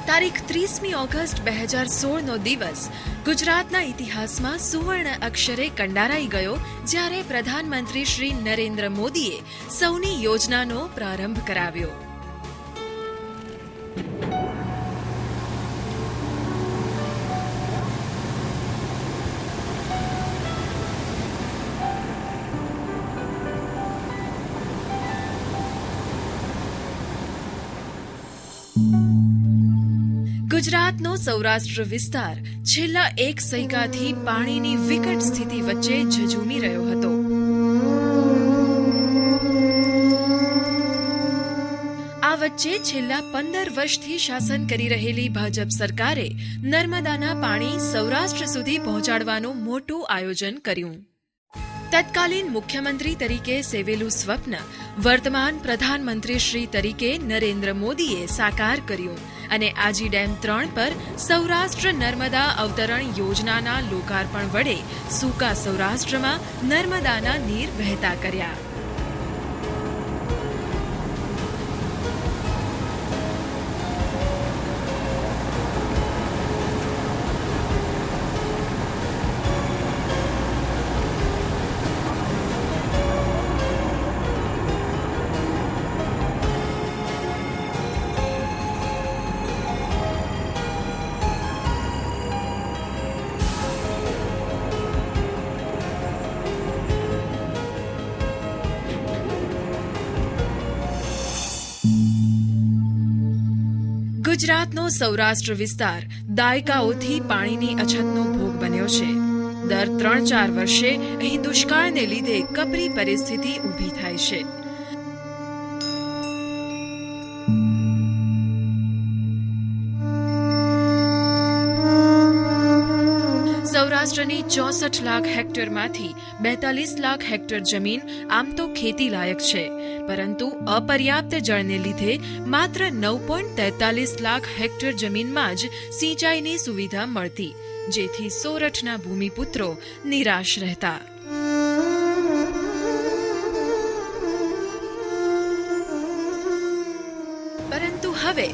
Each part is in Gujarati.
તારીખ 30મી ઓગસ્ટ 2016નો દિવસ ગુજરાતના ઇતિહાસમાં સુવર્ણ અક્ષરે કંડારાઈ ગયો, જ્યારે પ્રધાનમંત્રી શ્રી નરેન્દ્ર મોદીએ સૌની યોજનાનો પ્રારંભ કરાવ્યો. ગુજરાતનો સૌરાષ્ટ્ર વિસ્તાર છેલ્લા એક સૈકાથી પાણીની વિકટ સ્થિતિ વચ્ચે ઝઝૂમી રહ્યો હતો. આ વચ્ચે છેલ્લા 15 વર્ષથી શાસન કરી રહેલી ભાજપ સરકારે નર્મદાના પાણી સૌરાષ્ટ્ર સુધી પહોંચાડવાનું મોટું આયોજન કર્યું. તત્કાલીન મુખ્યમંત્રી તરીકે સેવેલું સ્વપ્ન વર્તમાન પ્રધાનમંત્રી શ્રી તરીકે નરેન્દ્ર મોદીએ સાકાર કર્યું અને આજી ડેમ 3 પર સૌરાષ્ટ્ર નર્મદા અવતરણ યોજનાના લોકાર્પણ વડે સૂકા સૌરાષ્ટ્રમાં નર્મદાના નીર વહેતા કર્યા. ગુજરાતનો સૌરાષ્ટ્ર વિસ્તાર દાયકાઓથી પાણીની અછતનો ભોગ બન્યો છે. દર 3-4 વર્ષે અહીં દુષ્કાળને લીધે કપરી પરિસ્થિતિ ઊભી થાય છે. સૌરાષ્ટ્રની 64 લાખ હેક્ટરમાંથી 42 લાખ હેક્ટર જમીન આમ તો ખેતી લાયક છે, પરંતુ અપર્યાપ્ત જળને લીધે માત્ર 9.43 લાખ હેક્ટર જમીનમાં જ સિંચાઈની સુવિધા મળતી, જેથી સોરઠના ભૂમિપુત્રો નિરાશ રહેતા. પરંતુ હવે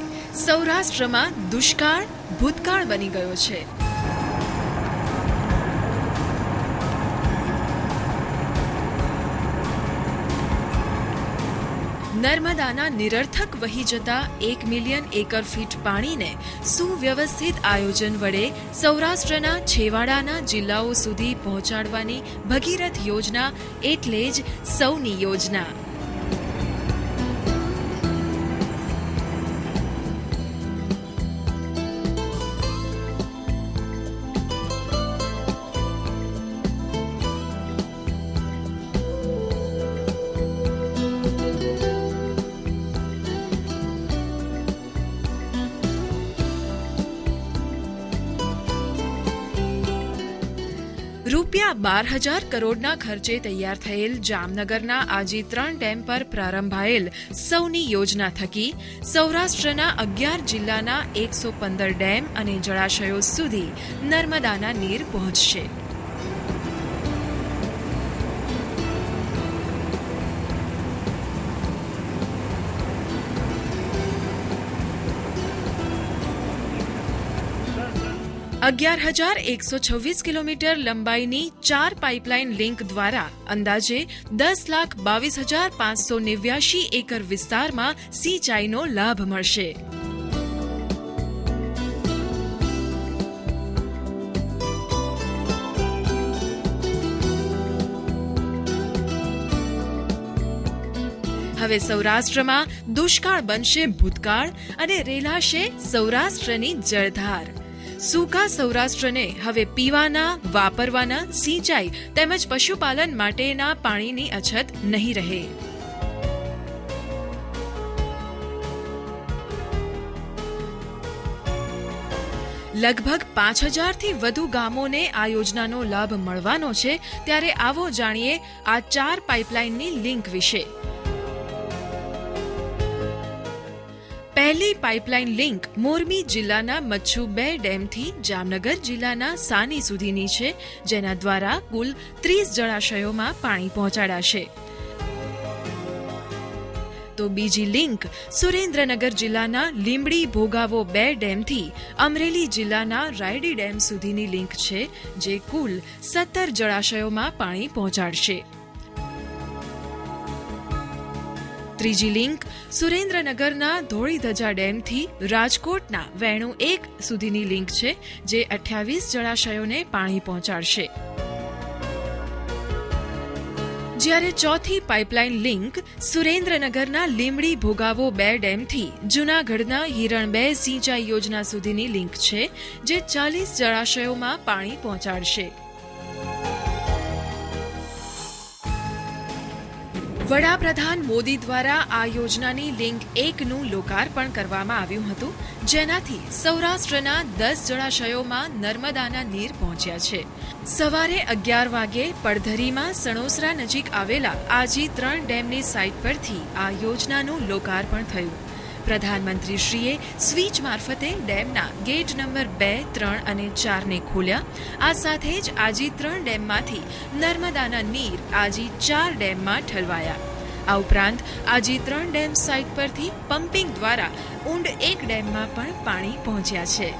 સૌરાષ્ટ્રમાં દુષ્કાળ ભૂતકાળ બની ગયો છે. નર્મદાના નિરર્થક વહી જતા 1 મિલિયન એકર ફીટ પાણીને સુવ્યવસ્થિત આયોજન વડે સૌરાષ્ટ્રના છેવાડાના જિલ્લાઓ સુધી પહોંચાડવાની ભગીરથ યોજના એટલે જ સૌની યોજના. રૂપિયા 12,000 કરોડના ખર્ચે તૈયાર થયેલ જામનગરના આજી 3 ડેમ પર પ્રારંભાયેલ સૌની યોજના થકી સૌરાષ્ટ્રના 11 જિલ્લાના 115 ડેમ અને જળાશયો સુધી નર્મદાના નીર પહોંચશે. $11,126 કિલોમીટર લંબાઈની 4 પાઇપલાઇન લિંક દ્વારા અંદાજે 10,22,589 એકર વિસ્તારમાં સિંચાઈનો લાભ મળશે. હવે સૌરાષ્ટ્રમાં દુષ્કાળ બનશે ભૂતકાળ અને રેલાશે સૌરાષ્ટ્રની જળધાર. સૂકા સૌરાષ્ટ્રને હવે પીવાના, વાપરવાના, સિંચાઈ તેમજ પશુપાલન માટેના પાણીની અછત નહીં રહે. લગભગ 5,000થી વધુ ગામોને આ યોજનાનો લાભ મળવાનો છે, ત્યારે આવો જાણીએ આ 4 પાઇપલાઇનની લિંક વિશે. પહેલી પાઇપલાઇન લિંક મોરબી જિલ્લાના મચ્છુ 2 ડેમથી જામનગર જિલ્લાના સાની સુધીની છે, જેના દ્વારા કુલ 30 જળાશયોમાં પાણી પહોંચાડાશે. તો બીજી લિંક સુરેન્દ્રનગર જિલ્લાના લીંબડી ભોગાવો 2 ડેમથી અમરેલી જિલ્લાના રાયડી ડેમ સુધીની લિંક છે, જે કુલ 17 જળાશયોમાં પાણી પહોંચાડશે. ત્રીજી લિંક સુરેન્દ્રનગરના ધોળીધજા ડેમથી રાજકોટના વેણુ 1 સુધીની લિંક છે, જે 28 જળાશયોને પાણી પહોંચાડશે. જ્યારે ચોથી પાઇપલાઇન લિંક સુરેન્દ્રનગરના લીંબડી ભોગાવો 2 ડેમથી જૂનાગઢના હિરણ 2 સિંચાઈ યોજના સુધીની લિંક છે, જે 40 જળાશયોમાં પાણી પહોંચાડશે. વડાપ્રધાન મોદી દ્વારા આ યોજનાની લિંક 1નું લોકાર્પણ કરવામાં આવ્યું હતું, જેનાથી સૌરાષ્ટ્રના 10 જળાશયોમાં નર્મદાના નીર પહોંચ્યા છે. સવારે 11 વાગે પડધરીમાં સણોસરા નજીક આવેલા આજી 3 ડેમની સાઇટ પરથી આ યોજનાનું લોકાર્પણ થયું. પ્રધાનમંત્રીશ્રીએ સ્વિચ મારફતે ડેમના ગેટ નંબર 2, 3 અને 4ને ખોલ્યા. આ સાથે જ આજી 3 ડેમમાંથી નર્મદાના નીર આજી 4 ડેમમાં ઠલવાયા. આ ઉપરાંત આજી 3 ડેમ સાઇટ પરથી પમ્પિંગ દ્વારા ઊંડ 1 ડેમમાં પણ પાણી પહોંચ્યા છે.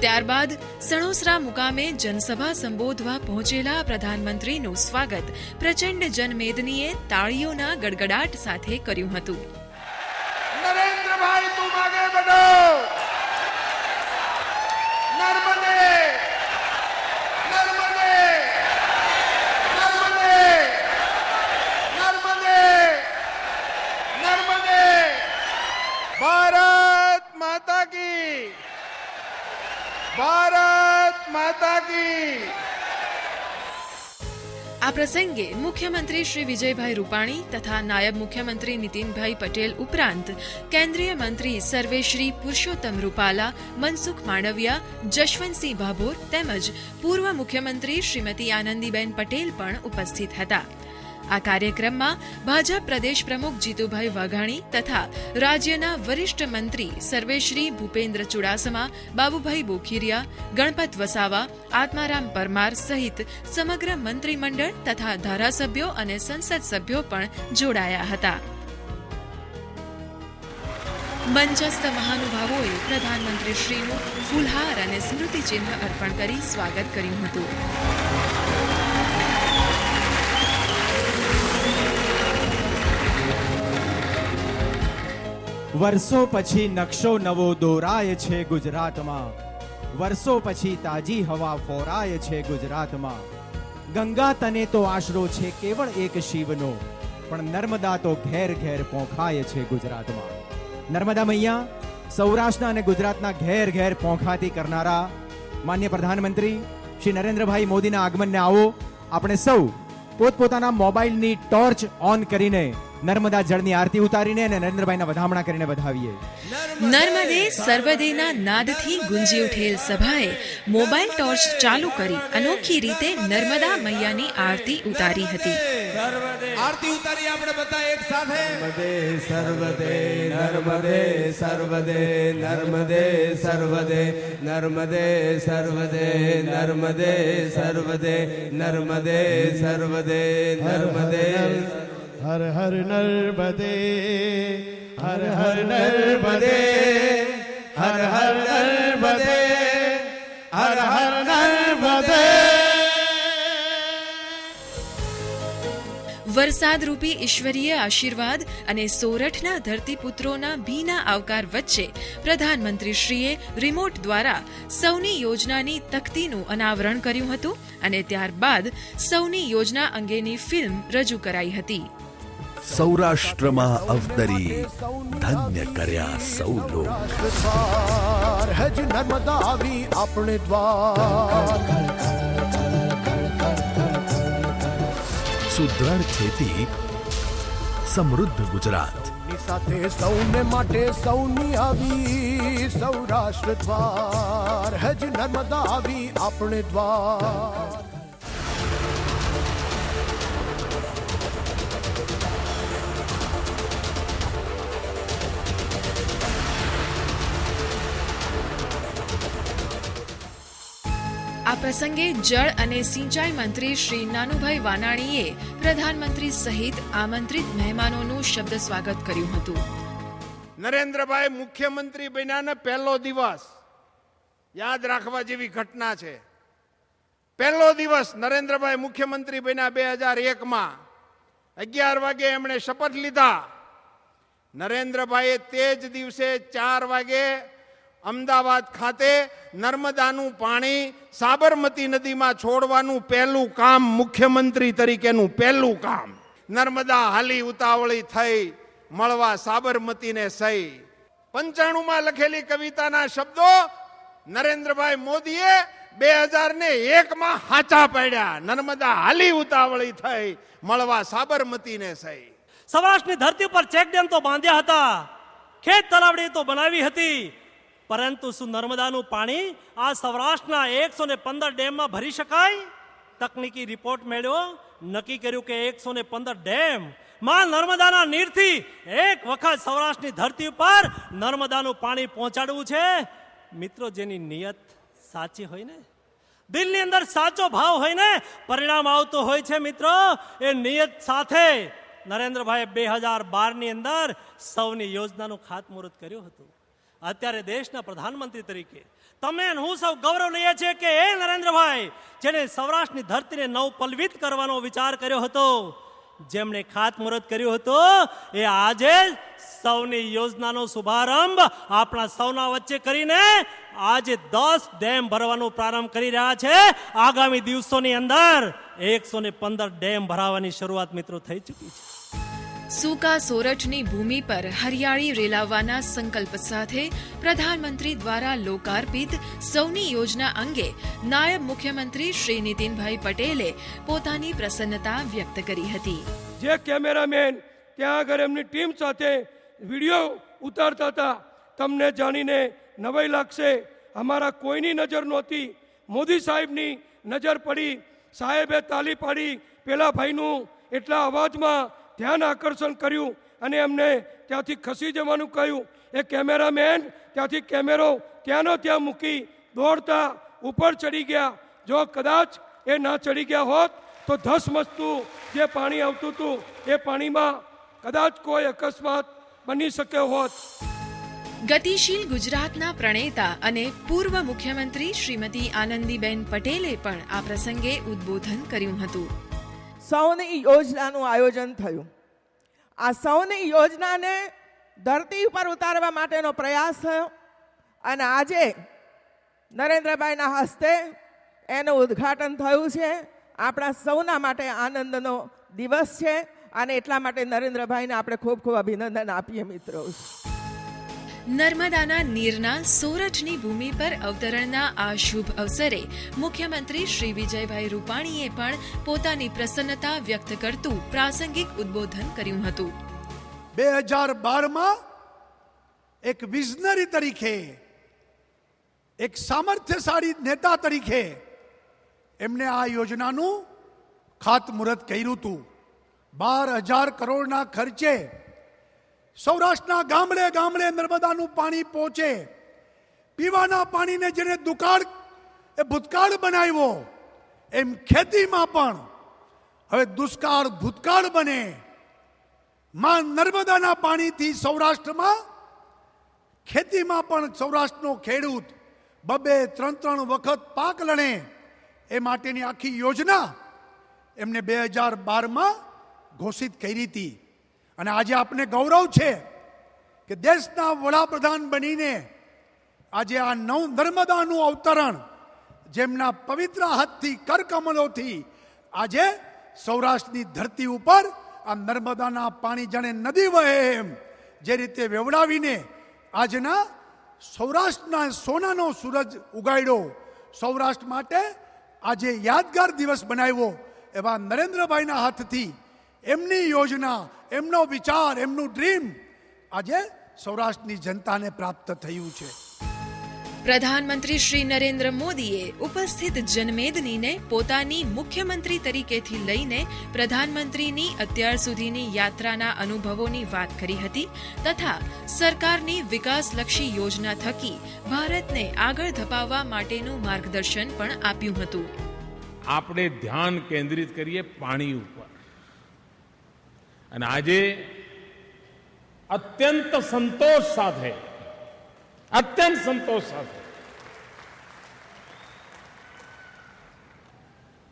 ત્યારબાદ સણોસરા મુકામે જનસભા સંબોધવા પહોંચેલા પ્રધાનમંત્રીનું સ્વાગત પ્રચંડ જનમેદનીએ તાળીઓના ગડગડાટ સાથે કર્યું હતું. નરેન્દ્રભાઈ તુમ આગે બઢો, નર્મદે નર્મદે નર્મદે નર્મદે નર્મદે. ભારત માતા કી, ભારત માતા કી. આ પ્રસંગે મુખ્યમંત્રી શ્રી વિજયભાઈ રૂપાણી તથા નાયબ મુખ્યમંત્રી નીતિનભાઈ પટેલ ઉપરાંત કેન્દ્રીય મંત્રી સર્વેશ્રી પુરુષોત્તમ રૂપાલા, મનસુખ માંડવિયા, જશવંતસિંહ ભાભોર તેમજ પૂર્વ મુખ્યમંત્રી શ્રીમતી આનંદીબેન પટેલ પણ ઉપસ્થિત હતા. આ કાર્યક્રમમાં ભાજપ પ્રદેશ પ્રમુખ જીતુભાઈ વાઘાણી તથા રાજ્યના વરિષ્ઠ મંત્રી સર્વેશ્રી ભૂપેન્દ્ર ચુડાસમા, બાબુભાઈ બોખીરિયા, ગણપત વસાવા, આત્મારામ પરમાર સહિત સમગ્ર મંત્રીમંડળ તથા ધારાસભ્યો અને સંસદ સભ્યો પણ જોડાયા હતા. મંચસ્થ મહાનુભાવોએ પ્રધાનમંત્રીશ્રીનું ફૂલહાર અને સ્મૃતિચિહ્ન અર્પણ કરી સ્વાગત કર્યું હતું. વર્ષો પછી નકશો નવો દોરાય છે ગુજરાતમાં, વર્ષો પછી તાજી હવા ફોરાય છે ગુજરાતમાં. ગંગા તને તો આશરો છે કેવળ એક શિવનો, પણ નર્મદા તો ઘેર ઘેર પોંખાય છે ગુજરાતમાં. નર્મદા મૈયા સૌરાષ્ટ્રના અને ગુજરાતના ઘેર ઘેર પોંખાતી કરનારા માન્ય પ્રધાનમંત્રી શ્રી નરેન્દ્રભાઈ મોદીના આગમનને આવો આપણે સૌ પોતપોતાના મોબાઈલની ટોર્ચ ઓન કરીને નર્મદા જળની આરતી ઉતારીને અને નરેન્દ્રભાઈના વધામણા કરીને વધાવીએ. નર્મદે સર્વદેના નાદથી ગુંજી ઉઠેલ સભાએ મોબાઈલ ટોર્ચ ચાલુ કરી અનોખી રીતે નર્મદા મૈયાની આરતી ઉતારી હતી. આરતી ઉતારી આપણે બધા એક સાથે. નર્મદે સર્વદે નર્મદે સર્વદે નર્મદે સર્વદે નર્મદે સર્વદે નર્મદે સર્વદે નર્મદે. હર હર નર્મદે, હર હર નર્મદે હર હર નર્મદે હર હર નર્મદે. વરસાદરૂપી ઈશ્વરીય આશીર્વાદ અને સોરઠના ધરતીપુત્રોના ભીના આવકાર વચ્ચે પ્રધાનમંત્રીશ્રીએ રિમોટ દ્વારા સૌની યોજનાની તકતીનું અનાવરણ કર્યું હતું અને ત્યારબાદ સૌની યોજના અંગેની ફિલ્મ રજૂ કરાઈ હતી. સૌરાષ્ટ્રમાં અવતરી ધન્ય કર્યા સૌ લોક. હજ નર્મદા આવી આપણે દ્વાર. સુદ્રઢ ખેતી, સમૃદ્ધ ગુજરાત. સાથે સૌને માટે સૌની આવી સૌરાષ્ટ્ર દ્વાર. હજ નર્મદા આવી આપણે દ્વાર. આ પ્રસંગે જળ અને સિંચાઈ મંત્રી શ્રી નાનુભાઈ વાનાણીએ પ્રધાનમંત્રી સહિત આમંત્રિત મહેમાનોનું શબ્દ સ્વાગત કર્યું હતું. નરેન્દ્રભાઈ મુખ્યમંત્રી બન્યાને પહેલો દિવસ યાદ રાખવા જેવી ઘટના છે. પહેલો દિવસ નરેન્દ્રભાઈ મુખ્યમંત્રી બન્યા 2001માં 11 વાગે એમણે શપથ લીધા. નરેન્દ્રભાઈએ તે જ દિવસે 4 વાગે અમદાવાદ ખાતે નર્મદાનું પાણી સાબરમતી નદીમાં છોડવાનું પહેલું કામ, મુખ્યમંત્રી તરીકેનું પહેલું કામ. નર્મદા હાલી ઉતાવળી થઈ મળવા સાબરમતીને સહી. 95માં લખેલી કવિતાના શબ્દો નરેન્દ્રભાઈ મોદીએ 2001માં હાચા પાડ્યા. નર્મદા હાલી ઉતાવળી થઈ મળવા સાબરમતીને સહી. સૌરાષ્ટ્રની ધરતી પર ચેકડેમ તો બાંધ્યા હતા, ખેત તલાવડી તો બનાવી હતી, પરંતુ શું નર્મદાનું પાણી આ સૌરાષ્ટ્રના 115 ડેમમાં ભરી શકાય? તકનીકી રિપોર્ટ મેળવ્યો, નક્કી કર્યું કે 115 ડેમ માં નર્મદાના નીરથી એક વખત સૌરાષ્ટ્રની ધરતી પર નર્મદાનું પાણી પહોંચાડવું છે. મિત્રો, જેની નિયત સાચી હોય ને, દિલની અંદર સાચો ભાવ હોય ને, પરિણામ આવતું હોય છે. મિત્રો, એ નિયત સાથે નરેન્દ્રભાઈએ 2012ની અંદર સૌની યોજનાનું ખાતમુહૂર્ત કર્યું હતું. અત્યારે દેશના પ્રધાનમંત્રી તરીકે તમે હું સૌ ગૌરવ લઈએ છીએ કે એ નરેન્દ્રભાઈ જેને સૌરાષ્ટ્રની ધરતીને નવપલ્વિત કરવાનો વિચાર કર્યો હતો, જેમણે ખાતમુહૂર્ત કર્યું હતું, એ આજે સૌની યોજનાનો શુભારંભ આપણા સૌના વચ્ચે કરીને આજે 10 ડેમ ભરવાનો પ્રારંભ કરી રહ્યા છે. આગામી દિવસોની અંદર 115 ડેમ ભરાવાની શરૂઆત મિત્રો થઈ ચૂકી છે. સૂકા સોરઠની ભૂમિ પર હરિયાળી રેલાવવાના સંકલ્પ સાથે પ્રધાનમંત્રી દ્વારા લોકાર્પિત સૌની યોજના અંગે નાયબ મુખ્યમંત્રી શ્રી નીતિનભાઈ પટેલે પોતાની પ્રસન્નતા વ્યક્ત કરી હતી. જે કેમેરામેન ત્યાં આગળ એમની ટીમ સાથે વિડીયો ઉતારતા હતા, તમને જાણીને નવાઈ લાગશે. અમારા કોઈની નજર નહોતી, મોદી સાહેબની નજર પડી. સાહેબે તાલી પાડી, પેલા ભાઈનું એટલા અવાજમાં ધ્યાન આકર્ષણ કર્યું અને એમને ત્યાંથી ખસી જવાનું કહ્યું. એ કેમેરામેન ત્યાંથી કેમેરો ત્યાંનો ત્યાં મૂકી દોડતા ઉપર ચડી ગયા. જો કદાચ એ ના ચડી ગયા હોત તો ધસમસતું જે પાણી આવતું હતું એ પાણીમાં કદાચ કોઈ અકસ્માત બની શક્યો હોત. ગતિશીલ ગુજરાતના પ્રણેતા અને પૂર્વ મુખ્યમંત્રી શ્રીમતી આનંદીબેન પટેલે પણ આ પ્રસંગે ઉદ્બોધન કર્યું હતું. સૌની યોજનાનું આયોજન થયું. આ સૌની યોજનાને ધરતી ઉપર ઉતારવા માટેનો પ્રયાસ થયો અને આજે નરેન્દ્રભાઈના હસ્તે એનું ઉદ્ઘાટન થયું છે. આપણા સૌના માટે આનંદનો દિવસ છે અને એટલા માટે નરેન્દ્રભાઈને આપણે ખૂબ ખૂબ અભિનંદન આપીએ. મિત્રો, નર્મદાના નીરના સોરઠની ભૂમિ પર અવતરણના આ શુભ અવસરે મુખ્યમંત્રી શ્રી વિજયભાઈ રૂપાણીએ પણ પોતાની પ્રસન્નતા વ્યક્ત કરતું પ્રાસંગિક ઉદ્બોધન કર્યું હતું. 2012માં એક વિઝનરી તરીકે, એક સામર્થ્યશાળી નેતા તરીકે એમને આ યોજનાનું ખાતમુહૂર્ત કર્યું હતું. 12,000 કરોડના ખર્ચે સૌરાષ્ટ્રના ગામડે ગામડે નર્મદાનું પાણી પહોંચે. પીવાના પાણીને જેને દુકાળ એ ભૂતકાળ બનાવ્યો, એમ ખેતીમાં પણ હવે દુષ્કાળ ભૂતકાળ બને. માં નર્મદાના પાણીથી સૌરાષ્ટ્રમાં ખેતીમાં પણ સૌરાષ્ટ્રનો ખેડૂત 2-3 વખત પાક લણે એ માટેની આખી યોજના એમને 2012માં ઘોષિત કરી હતી. અને આજે આપને ગૌરવ છે કે દેશના વડાપ્રધાન બનીને આજે આ નર્મદાનું અવતરણ જેમના પવિત્ર હાથથી, કરકમલોથી આજે સૌરાષ્ટ્રની ધરતી ઉપર આ નર્મદાના પાણી જાણે નદી વહે એમ જે રીતે વેવડાવીને આજના સૌરાષ્ટ્રના સોનાનો સૂરજ ઉગાડ્યો, સૌરાષ્ટ્ર માટે આજે યાદગાર દિવસ બનાવ્યો, એવા નરેન્દ્રભાઈના હાથથી એમની યોજના, એમનો વિચાર, એમનું ડ્રીમ આજે સૌરાષ્ટ્રની જનતાને પ્રાપ્ત થયું છે. પ્રધાનમંત્રી શ્રી નરેન્દ્ર મોદીએ ઉપસ્થિત જનમેદનીને પોતાની મુખ્યમંત્રી તરીકેથી લઈને પ્રધાનમંત્રીની અત્યાર સુધીની યાત્રાના અનુભવોની વાત કરી હતી તથા સરકારની વિકાસલક્ષી યોજના થકી ભારતને આગળ ધપાવવા માટેનું માર્ગદર્શન પણ આપ્યું હતું. આપણે ધ્યાન કેન્દ્રિત કરીએ પાણી ઉપર અને આજે અત્યંત સંતોષ સાથે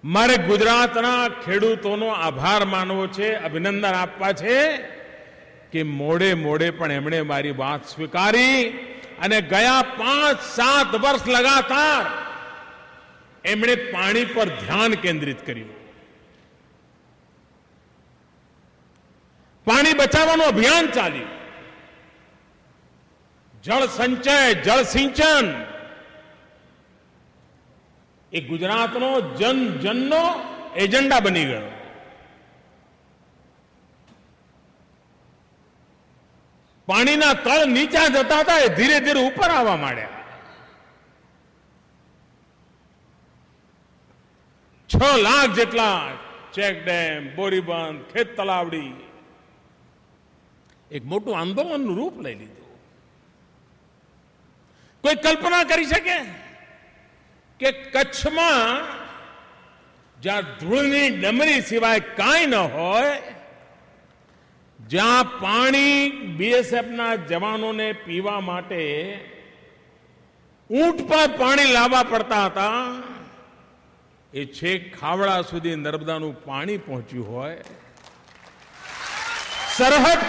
મારે ગુજરાતના ખેડૂતોનો આભાર માનવો છે, અભિનંદન આપવા છે કે મોડે પણ એમણે મારી વાત સ્વીકારી અને ગયા 5-7 વર્ષ લગાતાર એમણે પાણી પર ધ્યાન કેન્દ્રિત કર્યું. પાણી બચાવવાનું અભિયાન ચાલ્યું. જળ સંચય, જળ સિંચન એ ગુજરાતનો જનનો એજન્ડા બની ગયો. પાણીના તળ નીચા જતા હતા એ ધીરે ધીરે ઉપર આવવા માંડ્યા. 6 લાખ જેટલા ચેક ડેમ, બોરીબંધ, ખેત તલાવડી એક મોટું આંદોલનનું રૂપ લઈ લીધું. કોઈ કલ્પના કરી શકે કે કચ્છમાં જ્યાં ધૂળની ડમરી સિવાય કાંઈ ન હોય, જ્યાં પાણી બીએસએફના જવાનોને પીવા માટે ઊંટ પર પાણી લાવવા પડતા હતા, એ છેક ખાવડા સુધી નર્મદાનું પાણી પહોંચ્યું હોય. સરહદ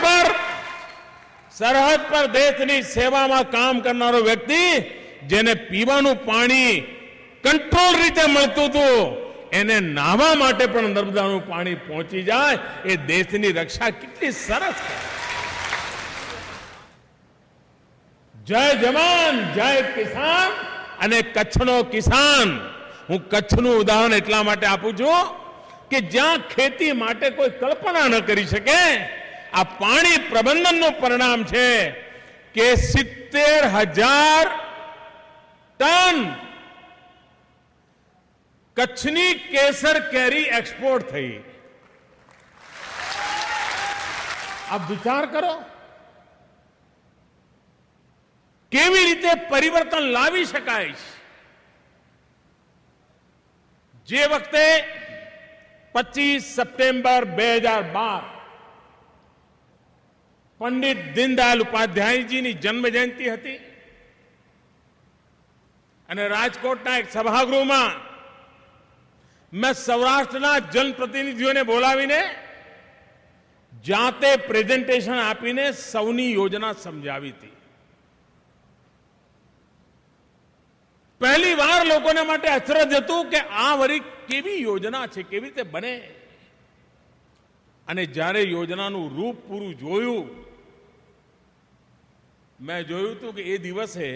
પર દેશની સેવામાં કામ કરનારો વ્યક્તિ જેને પીવાનું પાણી કંટ્રોલ રીતે મળતું હતું, એને નાહવા માટે પણ નર્મદાનું પાણી પહોંચી જાય, એ દેશની રક્ષા કેટલી સરસ છે. જય જવાન જય કિસાન અને કચ્છનો કિસાન. હું કચ્છનું ઉદાહરણ એટલા માટે આપું છું કે જ્યાં ખેતી માટે કોઈ કલ્પના ન કરી શકે, આ પાણી પ્રબંધનનું પરિણામ છે કે 70,000 ટન કચ્છની કેસર કેરી એક્સપોર્ટ થઈ. આપ વિચાર કરો કેવી રીતે પરિવર્તન લાવી શકાય. જે વખતે 25 સપ્ટેમ્બર 2012 પંડિત દીનદયાલ ઉપાધ્યાયજીની જન્મ જયંતિ હતી અને રાજકોટના એક સભાગૃહમાં મેં સૌરાષ્ટ્રના જનપ્રતિનિધિઓને બોલાવીને જાતે પ્રેઝન્ટેશન આપીને સૌની યોજના સમજાવી હતી. પહેલી વાર લોકોને માટે અચરજ હતું કે આ વળી કેવી યોજના છે, કેવી રીતે બને. અને જ્યારે યોજનાનું રૂપ પૂરું જોયું, મેં જોયું હતું કે એ દિવસે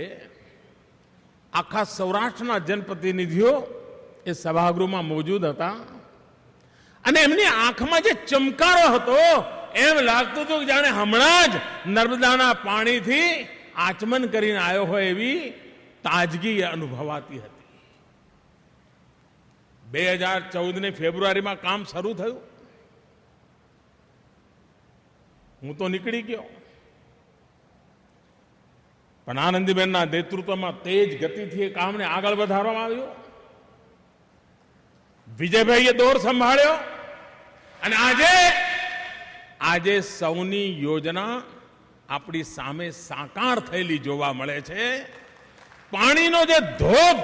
આખા સૌરાષ્ટ્રના જનપ્રતિનિધિઓ એ સભાગૃહમાં મોજૂદ હતા અને એમની આંખમાં જે ચમકારો હતો એમ લાગતું હતું કે જાણે હમણાં જ નર્મદાના પાણીથી આચમન કરીને આવ્યો હોય એવી તાજગી અનુભવાતી હતી. 2014ની ફેબ્રુઆરીમાં કામ શરૂ થયું. હું તો નીકળી ગયો, પણ આનંદીબેનના નેતૃત્વમાં તેજ ગતિથી એ કામને આગળ વધારવામાં આવ્યું. વિજયભાઈએ દોર સંભાળ્યો અને આજે સૌની યોજના આપણી સામે સાકાર થયેલી જોવા મળે છે. પાણીનો જે ધોધ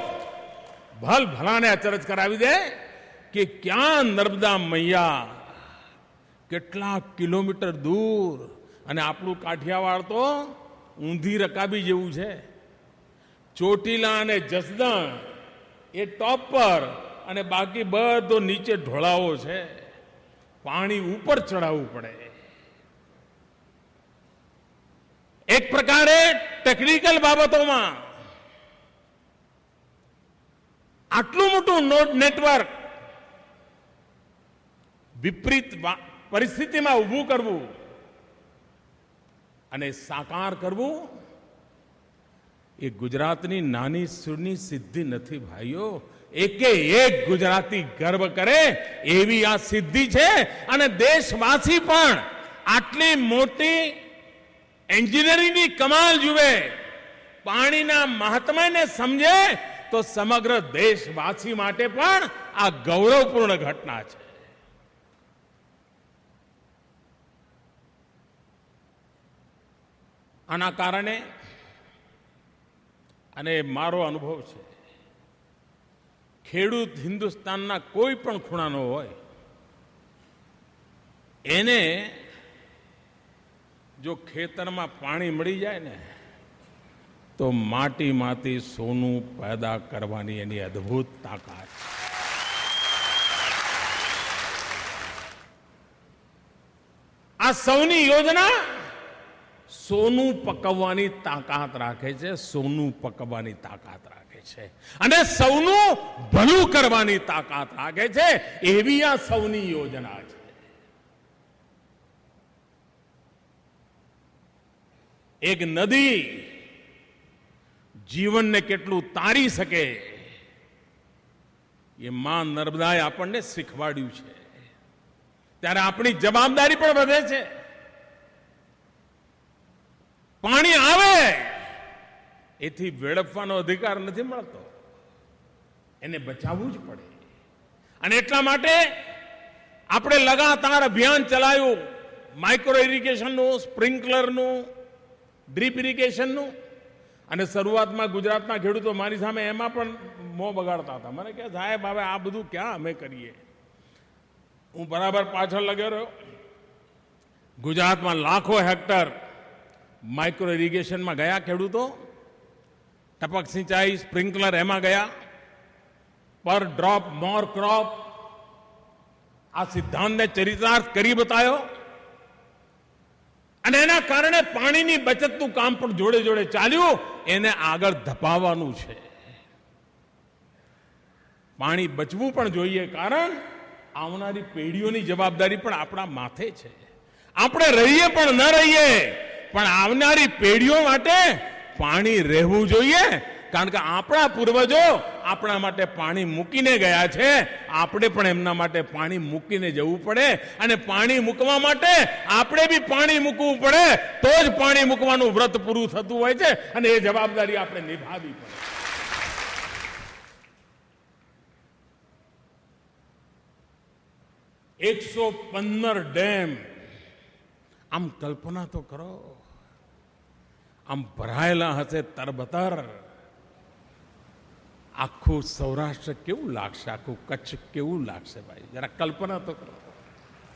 ભલાને અચરજ કરાવી દે કે ક્યાં નર્મદા મૈયા કેટલા કિલોમીટર દૂર, અને આપણું કાઠિયાવાડ તો ઊંધી રકાબી જેવું છે. ચોટીલા અને જસદણ એ ટોપ પર અને બાકી બધો નીચે ઢોળાવો છે. પાણી ઉપર ચડાવવું પડે. એક પ્રકારે ટેકનિકલ બાબતોમાં આટલું મોટું નેટવર્ક વિપરીત પરિસ્થિતિમાં ઊભું કરવું અને સાકાર કરવું એ ગુજરાતની નાની સૂની સિદ્ધિ નથી ભાઈઓ. એકે એક ગુજરાતી ગર્વ કરે એવી આ સિદ્ધિ છે. અને દેશવાસી પણ આટલી મોટી એન્જિનિયરિંગની કમાલ જુએ, પાણીના મહાત્મ્યને સમજે, તો સમગ્ર દેશવાસી માટે પણ આ ગૌરવપૂર્ણ ઘટના છે. આના કારણે, અને મારો અનુભવ છે, ખેડૂત હિન્દુસ્તાનના કોઈ પણ ખૂણાનો હોય, એને જો ખેતરમાં પાણી મળી જાય ને તો માટીમાંથી સોનું પેદા કરવાની એની અદ્ભુત તાકાત છે. આ સૌની યોજના સોનું પકવવાની તાકાત રાખે છે, સોનું પકવવાની તાકાત રાખે છે, અને સૌનું ભલું કરવાની તાકાત રાખે છે. એવી આ સૌની યોજના છે. એક નદી જીવનને કેટલું તારી શકે એ માં નર્મદાએ આપણને શીખવાડ્યું છે. ત્યારે આપણી જવાબદારી પણ વધે છે. પાણી આવે એથી વેડફવાનો અધિકાર નથી મળતો, એને બચાવવું જ પડે. અને એટલા માટે આપણે લગાતાર અભિયાન ચલાવ્યું, માઇક્રો ઇરિગેશનનું, સ્પ્રિંકલરનું, ડ્રીપ ઇરિગેશનનું. અને શરૂઆતમાં ગુજરાતના ખેડૂતો મારી સામે એમાં પણ મોં બગાડતા હતા. મને કહે, સાહેબ હવે આ બધું ક્યાં અમે કરીએ. હું બરાબર પાછળ લગ્યો રહ્યો. ગુજરાતમાં લાખો હેક્ટર માઇક્રો ઇરિગેશનમાં ગયા ખેડૂતો, ટપક સિંચાઈ, સ્પ્રિંકલર એમાં ગયા, પર ડ્રોપ મોર ક્રોપ. આ સિદ્ધાંતને ચરિતાર્થ કરી બતાવ્યો. અને એના કારણે પાણીની બચતનું કામ પણ જોડે જોડે ચાલ્યું. એને આગળ ધપાવવાનું છે. પાણી બચવું પણ જોઈએ, કારણ આવનારી પેઢીઓની જવાબદારી પણ આપણા માથે છે. આપણે રહીએ પણ ન રહીએ, પણ આવનારી પેઢીઓ માટે પાણી રહેવું જોઈએ. કારણ કે આપણા પૂર્વજો આપણા માટે પાણી મૂકીને ગયા છે. આપણે પણ એમના માટે પાણી મૂકીને જવું પડે. અને પાણી મૂકવા માટે આપણે બી પાણી મૂકવું પડે, તો જ પાણી મૂકવાનું વ્રત પૂરું થતું હોય છે. અને એ જવાબદારી આપણે નિભાવવી પડે. $115 ડેમ, આમ કલ્પના તો કરો. આમ ભરાયેલા હશે તરબતર. આખું સૌરાષ્ટ્ર કેવું લાગશે, આખું કચ્છ કેવું લાગશે ભાઈ, જરા કલ્પના તો કરો.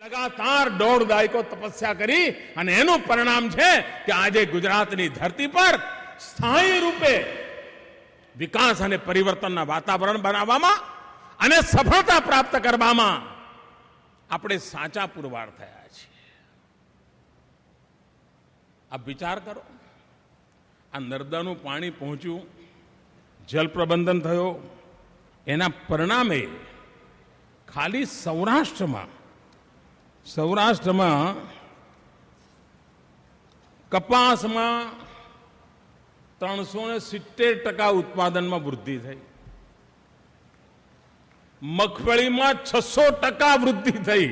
લગાતાર 1.5 દાયકો તપસ્યા કરી અને એનું પરિણામ છે કે આજે ગુજરાતની ધરતી પર સ્થાયી રૂપે વિકાસ અને પરિવર્તનના વાતાવરણ બનાવવામાં અને સફળતા પ્રાપ્ત કરવામાં આપણે સાચા પુરવાર થયા છીએ. આપ વિચાર કરો, આ નર્મદાનું પાણી પહોંચ્યું, જલ પ્રબંધન થયો, એના પરિણામે ખાલી સૌરાષ્ટ્રમાં કપાસમાં 370% ઉત્પાદનમાં વૃદ્ધિ થઈ, મગફળીમાં 600% વૃદ્ધિ થઈ,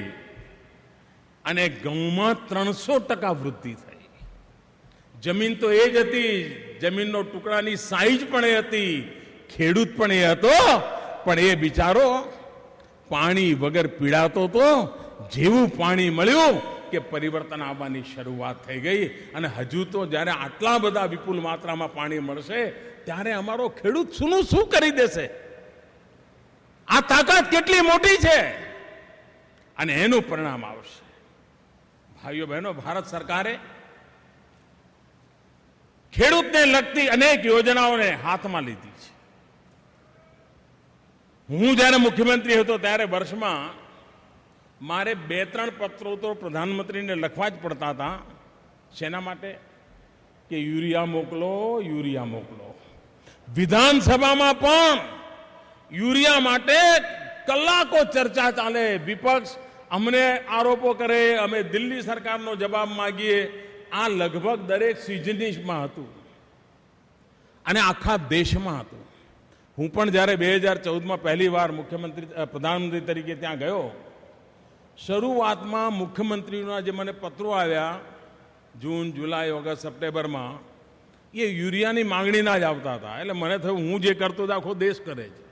અને ઘઉંમાં 300% વૃદ્ધિ થઈ. જમીન તો એ જ હતી, જમીનનો ટુકડાની સાઈઝ પણ એ હતી, ખેડૂત પણ એ હતો, પણ એ બિચારો પાણી વગર પીડાતો હતો. જેવું પાણી મળ્યું કે પરિવર્તન આવવાની શરૂઆત થઈ ગઈ. અને હજુ તો જ્યારે આટલા બધા વિપુલ માત્રામાં પાણી મળશે ત્યારે અમારો ખેડૂત શું કરી દેશે. આ તાકાત કેટલી મોટી છે, અને એનું પરિણામ આવશે. ભાઈઓ બહેનો, ભારત સરકારે ખેડૂતને લગતી અનેક યોજનાઓને હાથમાં લીધી છે. હું જ્યારે મુખ્યમંત્રી હતો ત્યારે વર્ષમાં મારે 2-3 પત્રો તો પ્રધાનમંત્રીને લખવા જ પડતા હતા. શેના માટે? કે યુરિયા મોકલો, યુરિયા મોકલો. વિધાનસભામાં પણ યુરિયા માટે કલાકો ચર્ચા ચાલે. વિપક્ષ અમને આરોપો કરે, અમે દિલ્હી સરકારનો જવાબ માંગીએ. આ લગભગ દરેક સિઝનિશમાં હતું. અને આખા દેશમાં હતું. હું પણ જ્યારે 2014માં પહેલી વાર પ્રધાનમંત્રી તરીકે ત્યાં ગયો, શરૂઆતમાં મુખ્યમંત્રીના જે મને પત્રો આવ્યા જૂન, જુલાઈ, ઓગસ્ટ, સપ્ટેમ્બરમાં, એ યુરિયાની માંગણીના જ આવતા હતા. એટલે મને થયું હું જે કરતો હતો આખો દેશ કરે છે.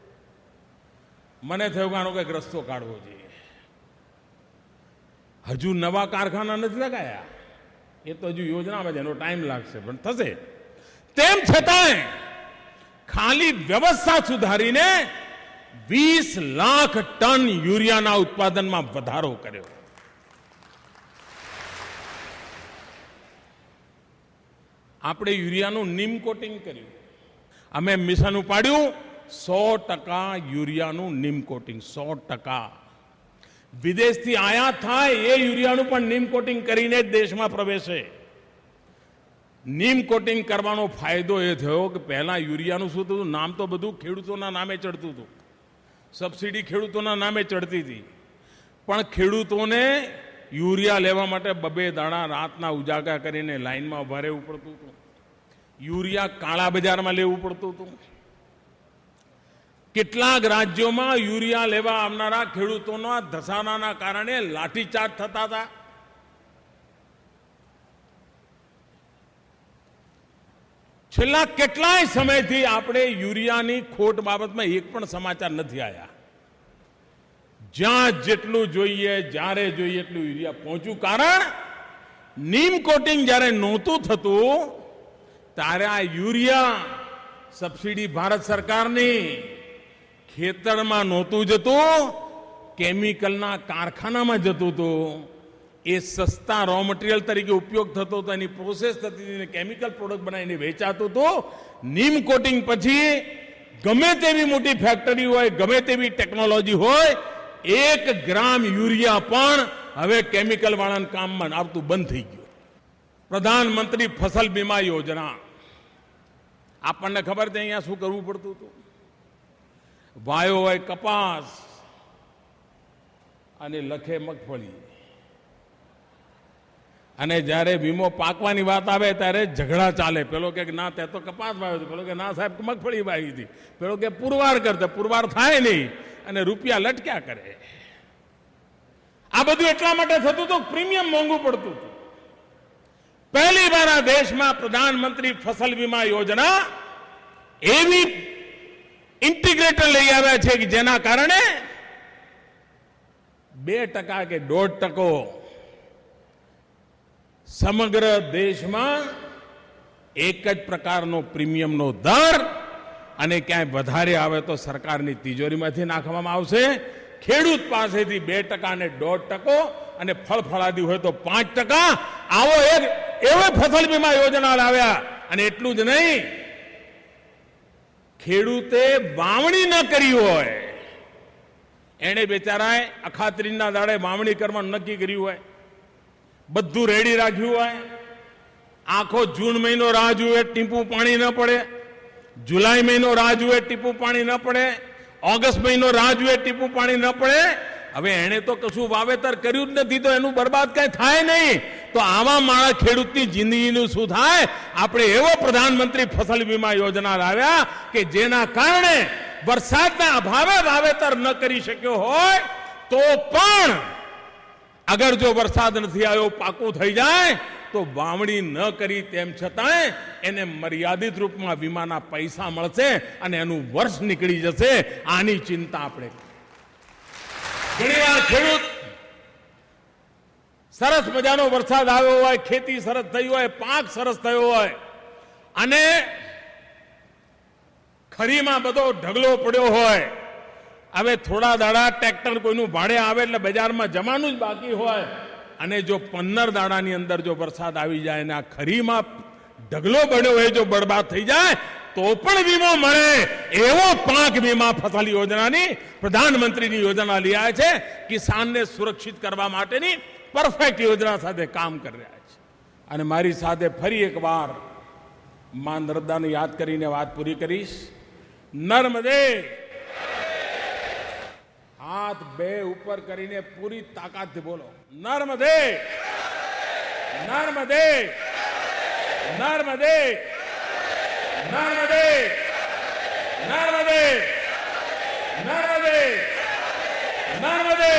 મને થયું કે આનો કંઈક રસ્તો કાઢવો જોઈએ. હજુ નવા કારખાના નથી લગાયા, એ તો હજુ યોજનામાં છે, એનો ટાઈમ લાગશે, પણ થશે. તેમ છતાંય ખાલી વ્યવસ્થા સુધારીને 20 લાખ ટન યુરિયાના ઉત્પાદનમાં વધારો કર્યો. આપણે યુરિયાનું નીમ કોટિંગ કર્યું. અમે મિશન ઉપાડ્યું 100% યુરિયાનું નીમ કોટિંગ. 100%. વિદેશથી આયાત થાય એ યુરિયાનું પણ નીમ કોટિંગ કરીને જ દેશમાં પ્રવેશે. નીમ કોટિંગ કરવાનો ફાયદો એ થયો કે પહેલા યુરિયાનું શું થતું, નામ તો બધું ખેડૂતોના નામે ચડતું હતું, સબસિડી ખેડૂતોના નામે ચડતી હતી, પણ ખેડૂતોને યુરિયા લેવા માટે 2 દાડા રાતના ઉજાગરા કરીને લાઈનમાં ઉભા રહેવું પડતું હતું. યુરિયા કાળા બજારમાં લેવું પડતું હતું. કેટલાક રાજ્યોમાં યુરિયા લેવા આવનારા ખેડૂતોના ધસારાના કારણે લાઠીચાર્જ થતા હતા. છેલ્લા કેટલાય સમયથી આપણે યુરિયાની ખોટ બાબતમાં એક પણ સમાચાર નથી આવ્યા. જ્યાં જેટલું જોઈએ, જ્યારે જોઈએ એટલું યુરિયા પહોંચ્યું. કારણ નીમ કોટિંગ જ્યારે નહોતું થતું ત્યારે આ યુરિયા સબસિડી ભારત સરકારની ખેતરમાં નહોતું જતું, કેમિકલના કારખાનામાં જતું હતું. એ સસ્તા રો મટીરિયલ તરીકે ઉપયોગ થતો હતો, એની પ્રોસેસ થતી હતી, કેમિકલ પ્રોડક્ટ બનાવીને વેચાતું હતું. નીમ કોટિંગ પછી ગમે તેવી મોટી ફેક્ટરી હોય, ગમે તેવી ટેકનોલોજી હોય, 1 ગ્રામ યુરિયા પણ હવે કેમિકલ વાળાના કામમાં આવતું બંધ થઈ ગયું. પ્રધાનમંત્રી ફસલ બીમા યોજના, આપણને ખબર છે અહીંયા શું કરવું પડતું હતું. વાયો હોય કપાસ અને લખે મગફળી, અને જ્યારે વીમો પાકવાની વાત આવે ત્યારે ઝઘડા ચાલે. પેલો કે ના તે તો કપાસ વાવ્યો હતો, પેલો કે ના સાહેબ મગફળી વાવી હતી, પેલો કે પુરવાર કરતા, પુરવાર થાય નહીં અને રૂપિયા લટક્યા કરે. આ બધું એટલા માટે થતું હતું, પ્રીમિયમ મોંઘું પડતું હતું. પહેલી વાર આ દેશમાં પ્રધાનમંત્રી ફસલ વીમા યોજના એવી ઇન્ટિગ્રેટર લઈ આવ્યા છે કે જેના કારણે 2% કે 1.5% સમગ્ર દેશમાં એક જ પ્રકારનો પ્રીમિયમનો દર, અને ક્યાંય વધારે આવે તો સરકારની તિજોરીમાંથી નાખવામાં આવશે. ખેડૂત પાસેથી 2% અને 1.5%, અને ફળફળાદી હોય તો 5%. આવો એક એવો ફસલ વીમા યોજના લાવ્યા. અને એટલું જ નહીં, ખેડૂતે વાવણી ન કરી હોય, એને બિચારાએ અખાત્રીજના દાડે વાવણી કરવાનું નક્કી કર્યું હોય, બધું રેડી રાખ્યું હોય, આખો જૂન મહિનો રાહ જુએ, ટીપું પાણી ન પડે, જુલાઈ મહિનો રાહ જુએ, ટીપું પાણી ન પડે, ઓગસ્ટ મહિનો રાહ જુએ, ટીપું પાણી ન પડે. હવે એને તો કશું વાવેતર કર્યું જ નથી, તો એનું બરબાદ કઈ થાય નહીં. તો આવા માણસ ખેડૂતની જિંદગીનું શું થાય? આપણે એવો પ્રધાનમંત્રી ફસલ વીમા યોજના લાવ્યા કે જેના કારણે વરસાદના અભાવે વાવેતર ન કરી શક્યો હોય તો પણ અગર જો વરસાદ નથી આવ્યો, પાકું થઈ જાય, તો વાવણી ન કરી તેમ છતાંય એને મર્યાદિત રૂપમાં વીમાના પૈસા મળશે અને એનું વર્ષ નીકળી જશે. આની ચિંતા આપણે. ઘણીવાર ખેડૂત સરસ મજાનો વરસાદ આવ્યો હોય, ખેતી સરસ થઈ હોય, પાક સરસ થયો હોય, અને ખરીમાં બધો ઢગલો પડ્યો હોય, હવે થોડા દાડા ટ્રેક્ટર કોઈનું ભાડે આવે એટલે બજારમાં જવાનું જ બાકી હોય, અને જો 15 દાડાની અંદર જો વરસાદ આવી જાય અને આ ખરીમાં ઢગલો બન્યો હોય જો બરબાદ થઈ જાય તો પણ વીમો મળે. એવો પાક વીમા ફસલ યોજનાની પ્રધાનમંત્રીની યોજના લઈ આવ્યા છે. કિસાનને સુરક્ષિત કરવા માટેની પરફેક્ટ યોજના સાથે કામ કરી રહ્યા છે. અને મારી સાથે ફરી એકવાર માં નર્મદાને યાદ કરીને વાત પૂરી કરીશ. નર્મદે, હાથ 2 ઉપર કરીને પૂરી તાકાતથી બોલો, નર્મદે, નર્મદે, નર્મદે, નર્મદે નર્મદે નર્મદે નર્મદે